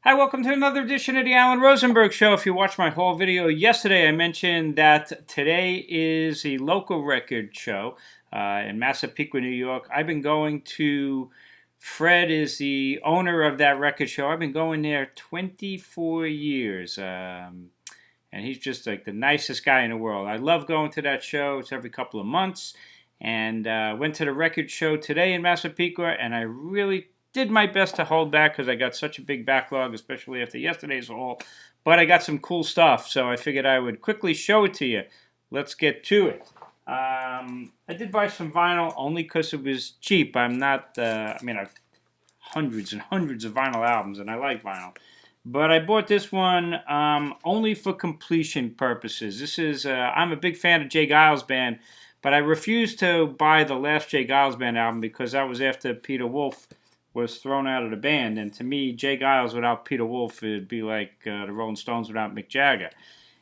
Hi, welcome to another edition of the Alan Rosenberg Show. If you watched my whole video yesterday, I mentioned that today is a local record show in Massapequa, New York. I've been going to, Fred is the owner of that record show. I've been going there 24 years. And he's just like the nicest guy in the world. I love going to that show. It's every couple of months. And went to the record show today in Massapequa, and I really did my best to hold back because I got such a big backlog, especially after yesterday's haul. But I got some cool stuff, so I figured I would quickly show it to you. Let's get to it. I did buy some vinyl only because it was cheap. I'm not, I've hundreds and hundreds of vinyl albums, and I like vinyl. But I bought this one only for completion purposes. This is, I'm a big fan of Jay Giles Band, but I refused to buy the last Jay Giles Band album because that was after Peter Wolf was thrown out of the band. And to me, Jay Giles without Peter Wolf, it'd be like the Rolling Stones without Mick Jagger.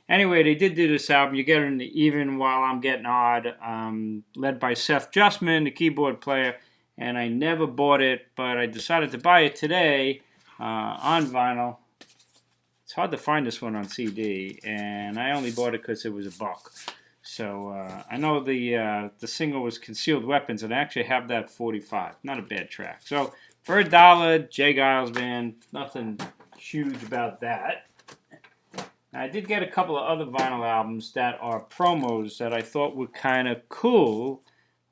Anyway, they did do this album. You get it in the Even While I'm Getting Odd, led by Seth Justman, the keyboard player. And I never bought it, but I decided to buy it today on vinyl. It's hard to find this one on CD, and I only bought it because it was $1. So I know the single was Concealed Weapons, and I actually have that 45. Not a bad track. So for $1, Jay Giles Band, nothing huge about that. I did get a couple of other vinyl albums that are promos that I thought were kind of cool,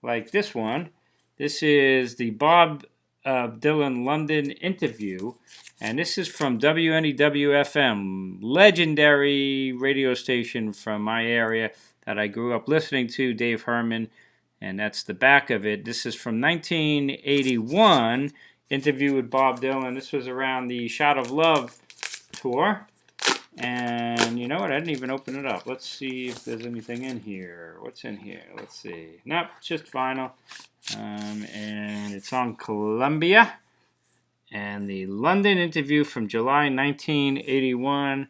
like this one. This is the Bob Dylan London interview, and this is from WNEW-FM, legendary radio station from my area that I grew up listening to, Dave Herman, and that's the back of it. This is from 1981, interview with Bob Dylan. This was around the Shot of Love tour, and you know what? I didn't even open it up. Let's see if there's anything in here. What's in here? Let's see. Nope, just vinyl. And it's on Columbia. And the London interview from July 1981.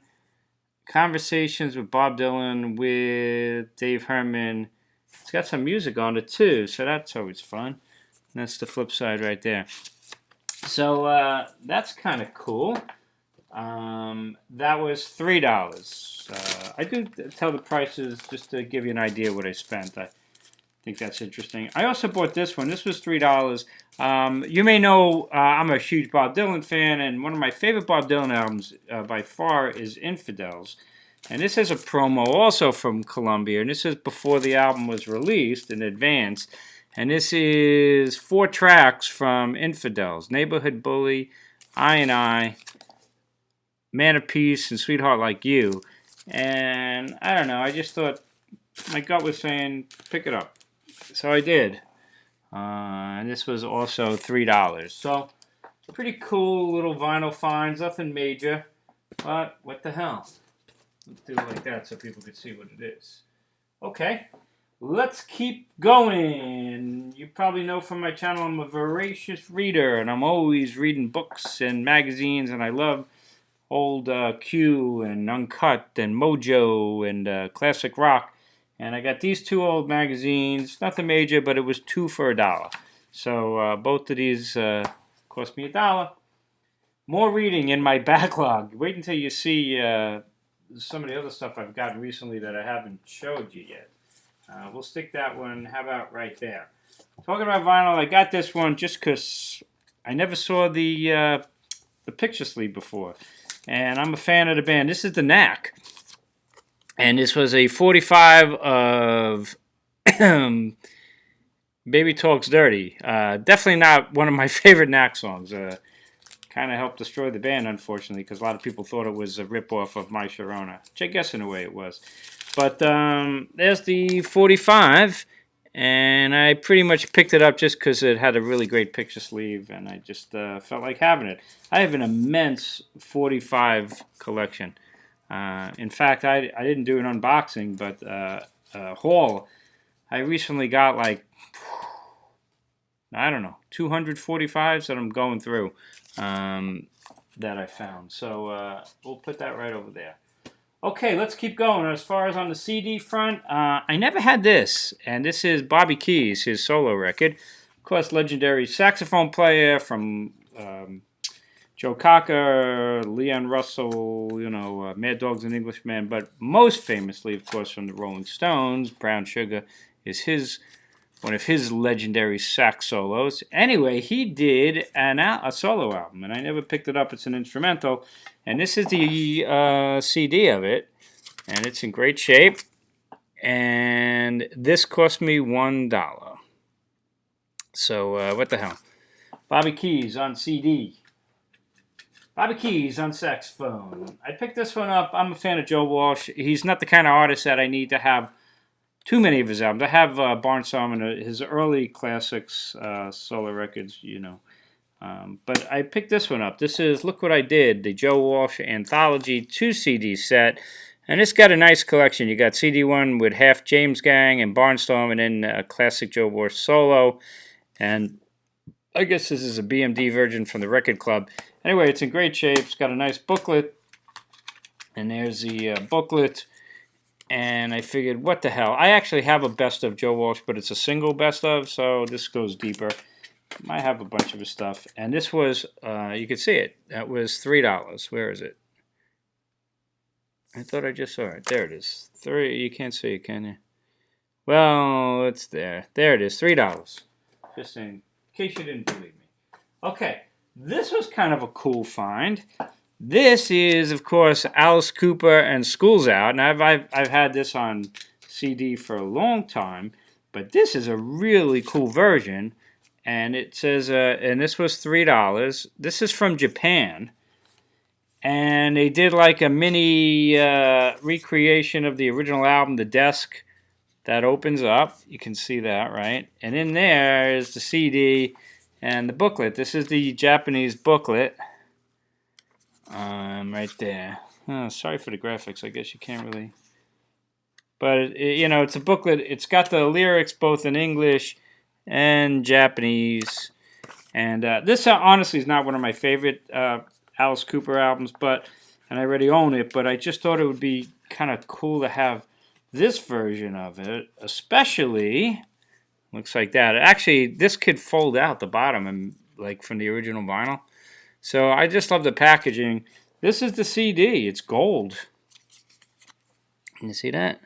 Conversations with Bob Dylan with Dave Herman. It's got some music on it too, so that's always fun. And that's the flip side right there. So that's kind of cool. That was $3. I do tell the prices just to give you an idea what I spent. I think that's interesting. I also bought this one. This was $3. You may know I'm a huge Bob Dylan fan, and one of my favorite Bob Dylan albums by far is Infidels. And this is a promo also from Columbia, and this is before the album was released in advance. And this is 4 tracks from Infidels: Neighborhood Bully, I, Man of Peace, and Sweetheart Like You. And I don't know, I just thought, my gut was saying, pick it up. So I did. And this was also $3. So, pretty cool little vinyl finds. Nothing major. But, what the hell? Let's do it like that so people can see what it is. Okay. Let's keep going. You probably know from my channel I'm a voracious reader. And I'm always reading books and magazines. And I love old Q and Uncut and Mojo and Classic Rock. And I got these 2 old magazines. Nothing major, but it was 2 for $1. So both of these cost me $1. More reading in my backlog. Wait until you see some of the other stuff I've gotten recently that I haven't showed you yet. We'll stick that one, how about right there? Talking about vinyl, I got this one just because I never saw the picture sleeve before. And I'm a fan of the band. This is the Knack. And this was a 45 of Baby Talks Dirty. Definitely not one of my favorite Knack songs. Kind of helped destroy the band, unfortunately, because a lot of people thought it was a ripoff of My Sharona, which I guess in a way it was. But there's the 45, and I pretty much picked it up just because it had a really great picture sleeve, and I just felt like having it. I have an immense 45 collection. In fact, I didn't do an unboxing, but a haul. I recently got like, I don't know, 245s that I'm going through that I found. So we'll put that right over there. Okay, let's keep going. As far as on the CD front, I never had this, and this is Bobby Keys, his solo record. Of course, legendary saxophone player from Joe Cocker, Leon Russell, Mad Dogs and Englishmen, but most famously, of course, from the Rolling Stones, Brown Sugar is one of his legendary sax solos. Anyway, he did a solo album, and I never picked it up. It's an instrumental, and this is the CD of it, and it's in great shape, and this cost me $1. So, what the hell? Bobby Keys on CD. Bobby Keys on saxophone. I picked this one up. I'm a fan of Joe Walsh. He's not the kind of artist that I need to have too many of his albums. I have Barnstorm and his early classics, solo records, but I picked this one up. This is Look What I Did, the Joe Walsh Anthology 2-CD set. And it's got a nice collection. You got CD1 with Half James Gang and Barnstorm, and then a classic Joe Walsh solo. And I guess this is a BMD version from the Record Club. Anyway, it's in great shape. It's got a nice booklet. And there's the booklet. And I figured, what the hell? I actually have a best of Joe Walsh, but it's a single best of, so this goes deeper. I have a bunch of his stuff. And this was, you can see it. That was $3. Where is it? I thought I just saw it. There it is. You can't see it, can you? Well, it's there. There it is. $3. Just in case you didn't believe me. Okay. This was kind of a cool find. This is, of course, Alice Cooper and School's Out. And I've had this on CD for a long time. But this is a really cool version. And it says, and this was $3. This is from Japan. And they did like a mini recreation of the original album, The Desk, that opens up. You can see that, right? And in there is the CD and the booklet. This is the Japanese booklet. Right there. Oh, sorry for the graphics. I guess you can't really. But, it's a booklet. It's got the lyrics both in English and Japanese. And this, honestly, is not one of my favorite Alice Cooper albums, and I already own it, but I just thought it would be kind of cool to have this version of it, especially, looks like that. Actually, this could fold out the bottom, and like from the original vinyl. So I just love the packaging. This is the CD. It's gold. Can you see that?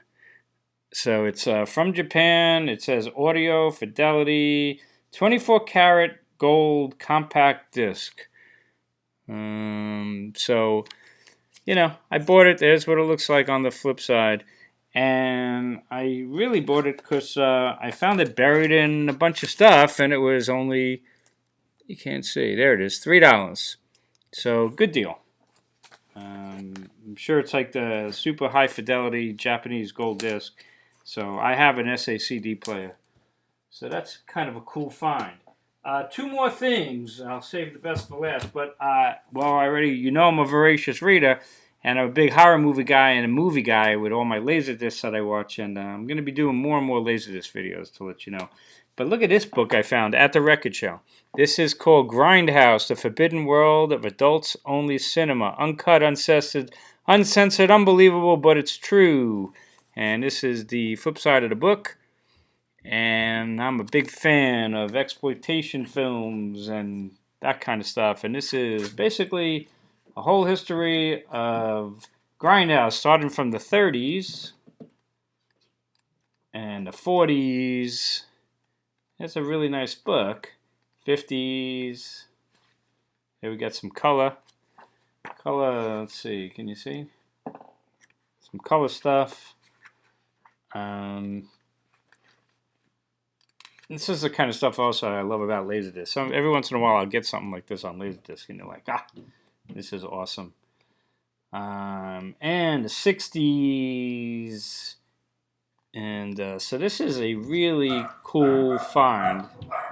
So it's from Japan. It says audio fidelity, 24 karat gold compact disc. So, I bought it. There's what it looks like on the flip side. And I really bought it because I found it buried in a bunch of stuff, and it was only, you can't see, there it is, $3. So, good deal. I'm sure it's like the super high fidelity Japanese gold disc. So, I have an SACD player. So, that's kind of a cool find. Two more things. I'll save the best for last. But, I'm a voracious reader, and I'm a big horror movie guy and a movie guy with all my Laserdiscs that I watch. And I'm going to be doing more and more Laserdisc videos to let you know. But look at this book I found at the Record Show. This is called Grindhouse, The Forbidden World of Adults-Only Cinema. Uncut, uncensored, unbelievable, but it's true. And this is the flip side of the book. And I'm a big fan of exploitation films and that kind of stuff. And this is basically a whole history of Grindhouse, starting from the 30s and the 40s. It's a really nice book. 50s. Here we got some color. Let's see. Can you see? Some color stuff. This is the kind of stuff also I love about Laserdisc. Every once in a while I'll get something like this on Laserdisc and you're like, this is awesome. And the 60s. And so this is a really cool find.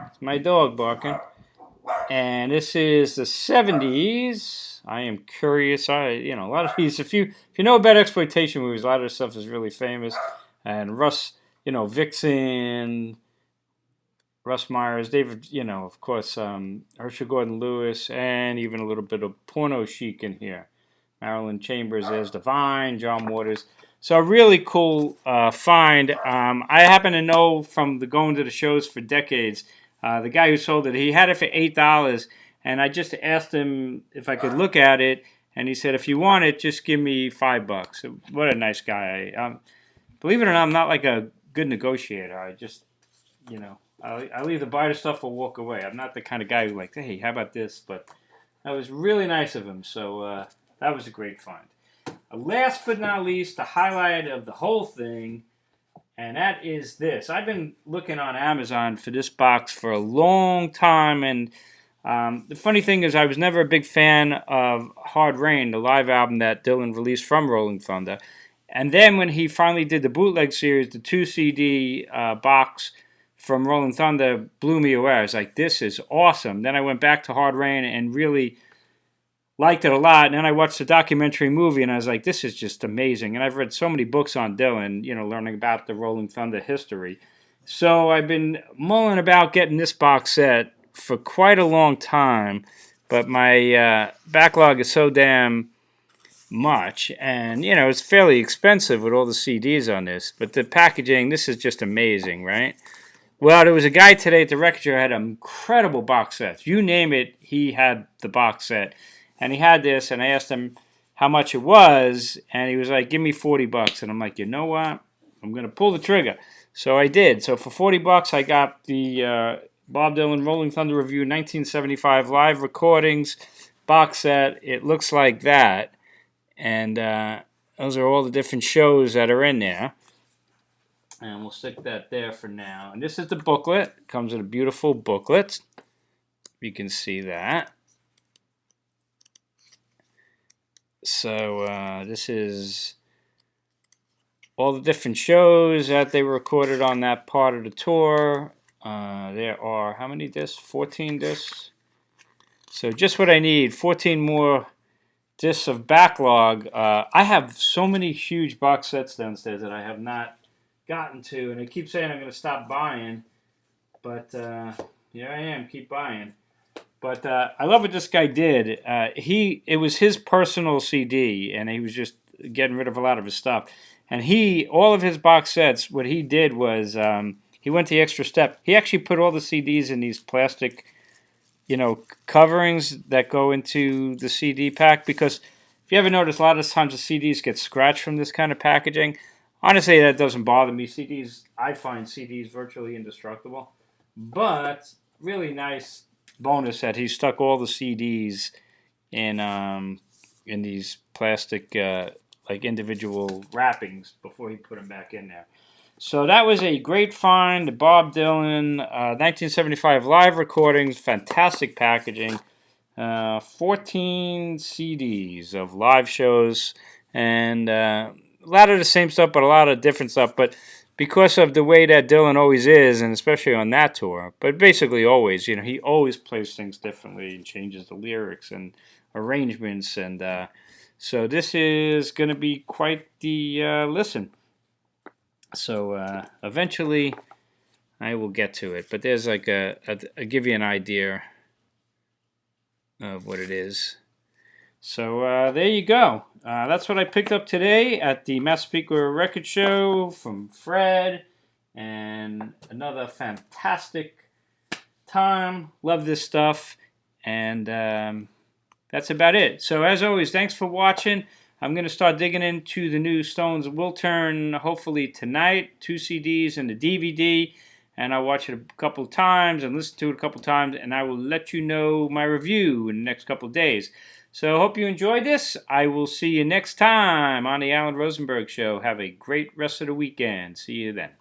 It's my dog barking. And this is the 70s. I am curious. A lot of these, if you know about exploitation movies, a lot of this stuff is really famous. And Russ, Vixen, Russ Myers, David, of course, Herschel Gordon Lewis, and even a little bit of porno chic in here. Marilyn Chambers, there's Divine, John Waters. So a really cool find. I happen to know from going to the shows for decades, the guy who sold it, he had it for $8, And I just asked him if I could look at it, and he said, if you want it, just give me $5. What a nice guy. Believe it or not, I'm not like a good negotiator. I just, I'll either buy the stuff or walk away. I'm not the kind of guy who like, hey, how about this? But that was really nice of him. So that was a great find. Last but not least, the highlight of the whole thing, and that is this. I've been looking on Amazon for this box for a long time, and the funny thing is I was never a big fan of Hard Rain, the live album that Dylan released from Rolling Thunder. And then when he finally did the bootleg series, the 2 CD box from Rolling Thunder blew me away. I was like, this is awesome. Then I went back to Hard Rain and really liked it a lot. And then I watched the documentary movie and I was like, this is just amazing. And I've read so many books on Dylan, learning about the Rolling Thunder history. So I've been mulling about getting this box set for quite a long time. But my backlog is so damn much, and it's fairly expensive with all the CDs on this, but the packaging, this is just amazing, right? Well, there was a guy today at the record show who had incredible box sets. You name it, he had the box set, and he had this, and I asked him how much it was, and he was like, give me $40, and I'm like, you know what, I'm gonna pull the trigger. So I did. So for $40 I got the Bob Dylan Rolling Thunder Review 1975 live recordings box set. It looks like that. And those are all the different shows that are in there. And we'll stick that there for now. And this is the booklet. It comes with a beautiful booklet. You can see that. So this is all the different shows that they recorded on that part of the tour. There are, how many discs? 14 discs. So just what I need, 14 more discs of backlog. I have so many huge box sets downstairs that I have not gotten to, and I keep saying I'm going to stop buying, but here I am, keep buying. But I love what this guy did. It was his personal CD, and he was just getting rid of a lot of his stuff. And all of his box sets, what he did was he went the extra step. He actually put all the CDs in these plastic coverings that go into the CD pack, because if you ever notice, a lot of times the CDs get scratched from this kind of packaging. Honestly, that doesn't bother me. I find CDs virtually indestructible. But really nice bonus that he stuck all the CDs in these plastic like individual wrappings before he put them back in there. So that was a great find. The Bob Dylan 1975 live recordings, fantastic packaging. 14 CDs of live shows, and a lot of the same stuff, but a lot of different stuff. But because of the way that Dylan always is, and especially on that tour, but basically always, he always plays things differently and changes the lyrics and arrangements. And so this is going to be quite the listen. So eventually I will get to it, but there's like I'll give you an idea of what it is. So there you go. That's what I picked up today at the Massapequa Record Show from Fred, and another fantastic time. Love this stuff, and that's about it. So as always, thanks for watching. I'm going to start digging into the new Stones Will Turn hopefully tonight, 2 CDs and the DVD, and I'll watch it a couple of times and listen to it a couple of times, and I will let you know my review in the next couple of days. So I hope you enjoyed this. I will see you next time on the Alan Rosenberg Show. Have a great rest of the weekend. See you then.